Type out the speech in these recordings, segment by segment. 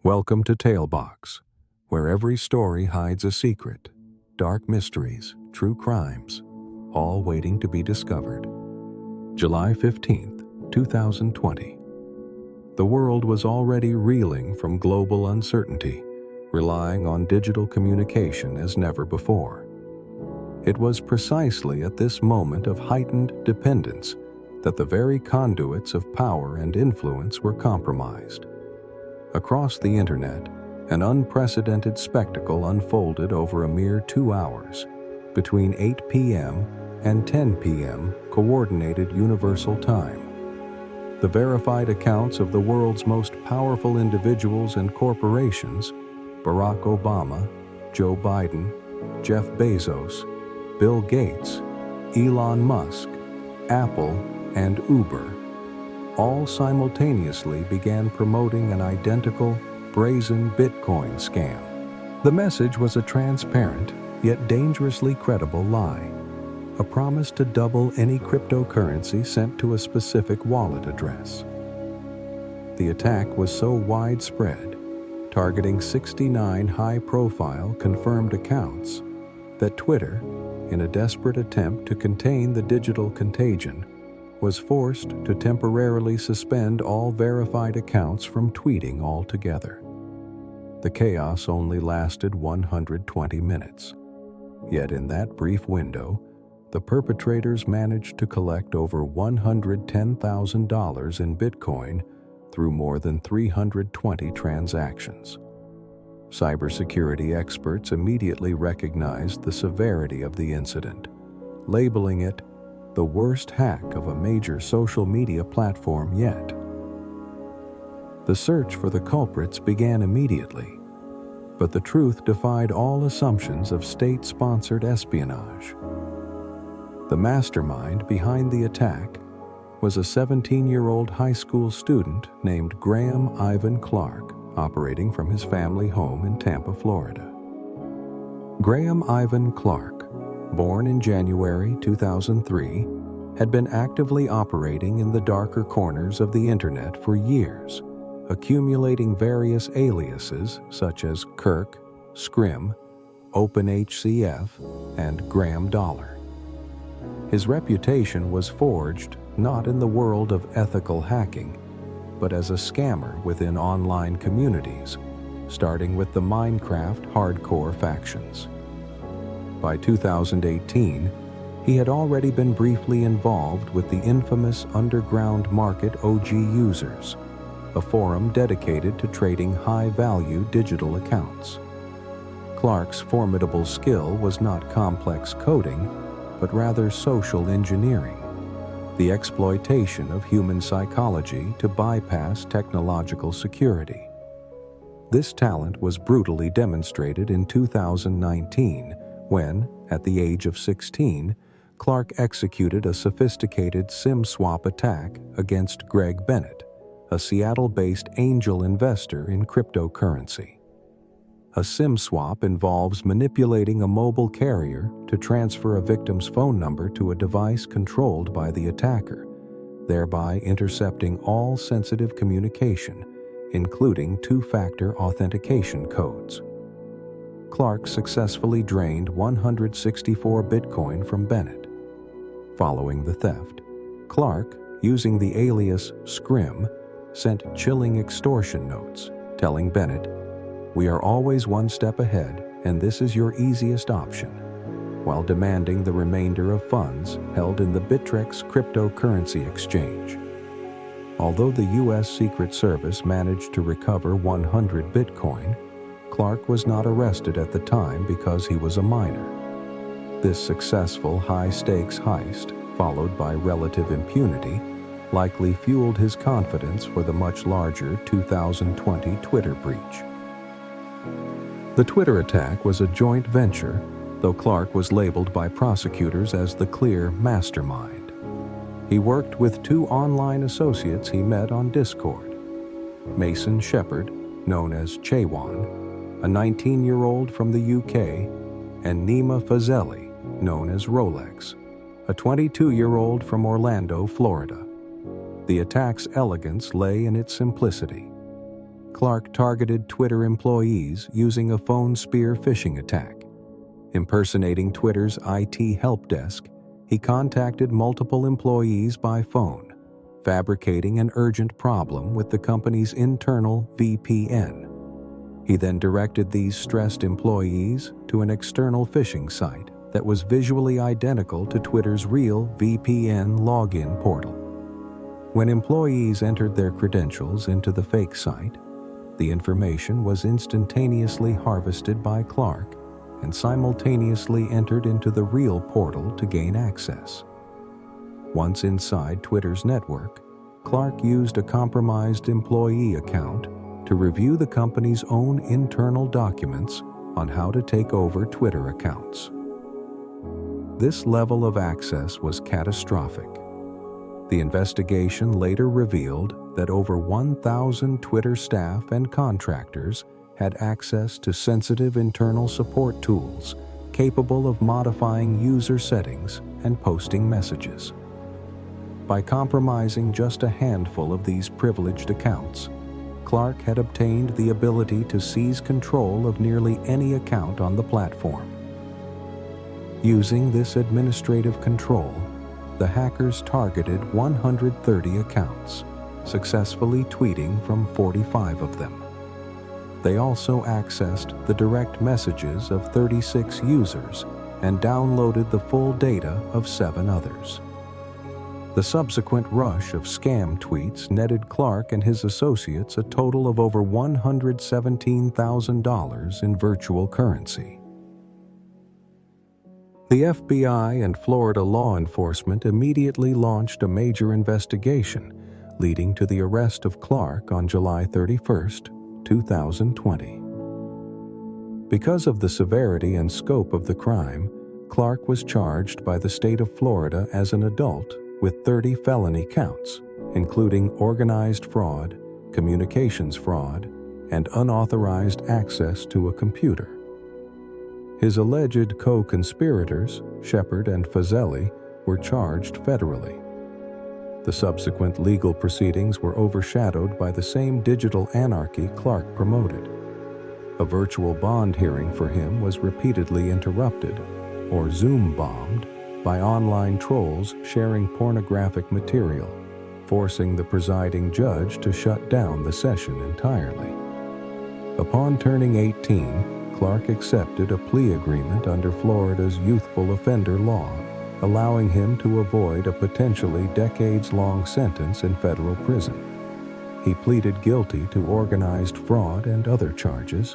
Welcome to Tailbox, where every story hides a secret, dark mysteries, true crimes, all waiting to be discovered. July 15th, 2020. The world was already reeling from global uncertainty, relying on digital communication as never before. It was precisely at this moment of heightened dependence that the very conduits of power and influence were compromised. Across the internet, an unprecedented spectacle unfolded over a mere 2 hours, between 8 p.m. and 10 p.m. Coordinated Universal Time. The verified accounts of the world's most powerful individuals and corporations, Barack Obama, Joe Biden, Jeff Bezos, Bill Gates, Elon Musk, Apple, and Uber, all simultaneously began promoting an identical, brazen Bitcoin scam. The message was a transparent, yet dangerously credible lie, a promise to double any cryptocurrency sent to a specific wallet address. The attack was so widespread, targeting 69 high-profile confirmed accounts, that Twitter, in a desperate attempt to contain the digital contagion, was forced to temporarily suspend all verified accounts from tweeting altogether. The chaos only lasted 120 minutes. Yet in that brief window, the perpetrators managed to collect over $110,000 in Bitcoin through more than 320 transactions. Cybersecurity experts immediately recognized the severity of the incident, labeling it the worst hack of a major social media platform yet. The search for the culprits began immediately, but the truth defied all assumptions of state-sponsored espionage. The mastermind behind the attack was a 17-year-old high school student named Graham Ivan Clark, operating from his family home in Tampa, Florida. Graham Ivan Clark, born in January 2003, had been actively operating in the darker corners of the internet for years, accumulating various aliases such as Kirk, Scrim, OpenHCF, and Graham Dollar. His reputation was forged not in the world of ethical hacking, but as a scammer within online communities, starting with the Minecraft hardcore factions. By 2018, he had already been briefly involved with the infamous Underground Market OG Users, a forum dedicated to trading high-value digital accounts. Clark's formidable skill was not complex coding, but rather social engineering, the exploitation of human psychology to bypass technological security. This talent was brutally demonstrated in 2019 when, at the age of 16, Clark executed a sophisticated SIM swap attack against Greg Bennett, a Seattle-based angel investor in cryptocurrency. A SIM swap involves manipulating a mobile carrier to transfer a victim's phone number to a device controlled by the attacker, thereby intercepting all sensitive communication, including two-factor authentication codes. Clark successfully drained 164 Bitcoin from Bennett. Following the theft, Clark, using the alias Scrim, sent chilling extortion notes, telling Bennett, "We are always one step ahead, and this is your easiest option," while demanding the remainder of funds held in the Bittrex cryptocurrency exchange. Although the U.S. Secret Service managed to recover 100 Bitcoin, Clark was not arrested at the time because he was a minor. This successful high-stakes heist, followed by relative impunity, likely fueled his confidence for the much larger 2020 Twitter breach. The Twitter attack was a joint venture, though Clark was labeled by prosecutors as the clear mastermind. He worked with two online associates he met on Discord: Mason Shepard, known as Chaywan, a 19-year-old from the UK, and Nima Fazeli, known as Rolex, a 22-year-old from Orlando, Florida. The attack's elegance lay in its simplicity. Clark targeted Twitter employees using a phone spear phishing attack. Impersonating Twitter's IT help desk, he contacted multiple employees by phone, fabricating an urgent problem with the company's internal VPN. He then directed these stressed employees to an external phishing site that was visually identical to Twitter's real VPN login portal. When employees entered their credentials into the fake site, the information was instantaneously harvested by Clark and simultaneously entered into the real portal to gain access. Once inside Twitter's network, Clark used a compromised employee account to review the company's own internal documents on how to take over Twitter accounts. This level of access was catastrophic. The investigation later revealed that over 1,000 Twitter staff and contractors had access to sensitive internal support tools capable of modifying user settings and posting messages. By compromising just a handful of these privileged accounts, Clark had obtained the ability to seize control of nearly any account on the platform. Using this administrative control, the hackers targeted 130 accounts, successfully tweeting from 45 of them. They also accessed the direct messages of 36 users and downloaded the full data of 7 others. The subsequent rush of scam tweets netted Clark and his associates a total of over $117,000 in virtual currency. The FBI and Florida law enforcement immediately launched a major investigation, leading to the arrest of Clark on July 31, 2020. Because of the severity and scope of the crime, Clark was charged by the state of Florida as an adult with 30 felony counts, including organized fraud, communications fraud, and unauthorized access to a computer. His alleged co-conspirators, Shepard and Fazeli, were charged federally. The subsequent legal proceedings were overshadowed by the same digital anarchy Clark promoted. A virtual bond hearing for him was repeatedly interrupted, or Zoom-bombed, by online trolls sharing pornographic material, forcing the presiding judge to shut down the session entirely. Upon turning 18, Clark accepted a plea agreement under Florida's youthful offender law, allowing him to avoid a potentially decades-long sentence in federal prison. He pleaded guilty to organized fraud and other charges,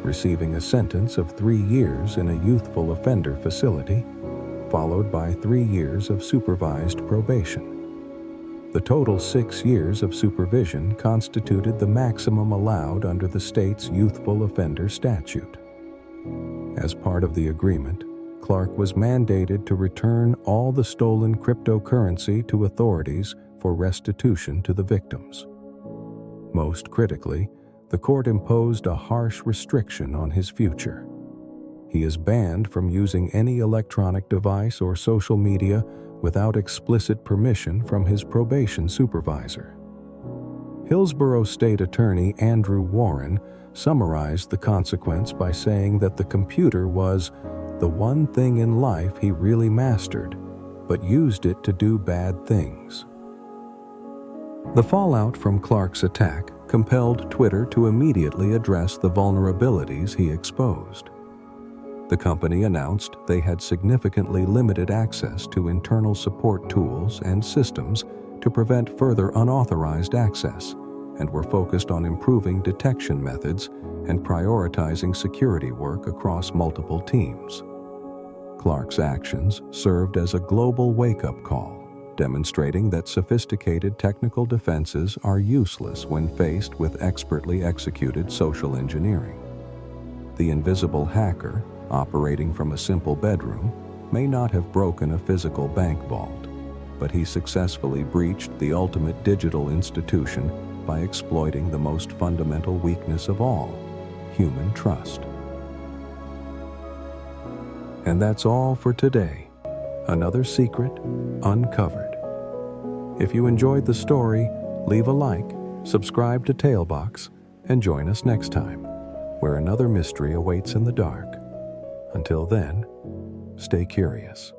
receiving a sentence of 3 years in a youthful offender facility, followed by 3 years of supervised probation. The total 6 years of supervision constituted the maximum allowed under the state's youthful offender statute. As part of the agreement, Clark was mandated to return all the stolen cryptocurrency to authorities for restitution to the victims. Most critically, the court imposed a harsh restriction on his future. He is banned from using any electronic device or social media without explicit permission from his probation supervisor. Hillsborough State Attorney Andrew Warren summarized the consequence by saying that the computer was the one thing in life he really mastered, but used it to do bad things. The fallout from Clark's attack compelled Twitter to immediately address the vulnerabilities he exposed. The company announced they had significantly limited access to internal support tools and systems to prevent further unauthorized access, and were focused on improving detection methods and prioritizing security work across multiple teams. Clark's actions served as a global wake-up call, demonstrating that sophisticated technical defenses are useless when faced with expertly executed social engineering. The invisible hacker, operating from a simple bedroom, may not have broken a physical bank vault, but he successfully breached the ultimate digital institution by exploiting the most fundamental weakness of all, human trust. And that's all for today. Another secret uncovered. If you enjoyed the story, leave a like, subscribe to Tailbox, And join us next time, where another mystery awaits in the dark. Until then, stay curious.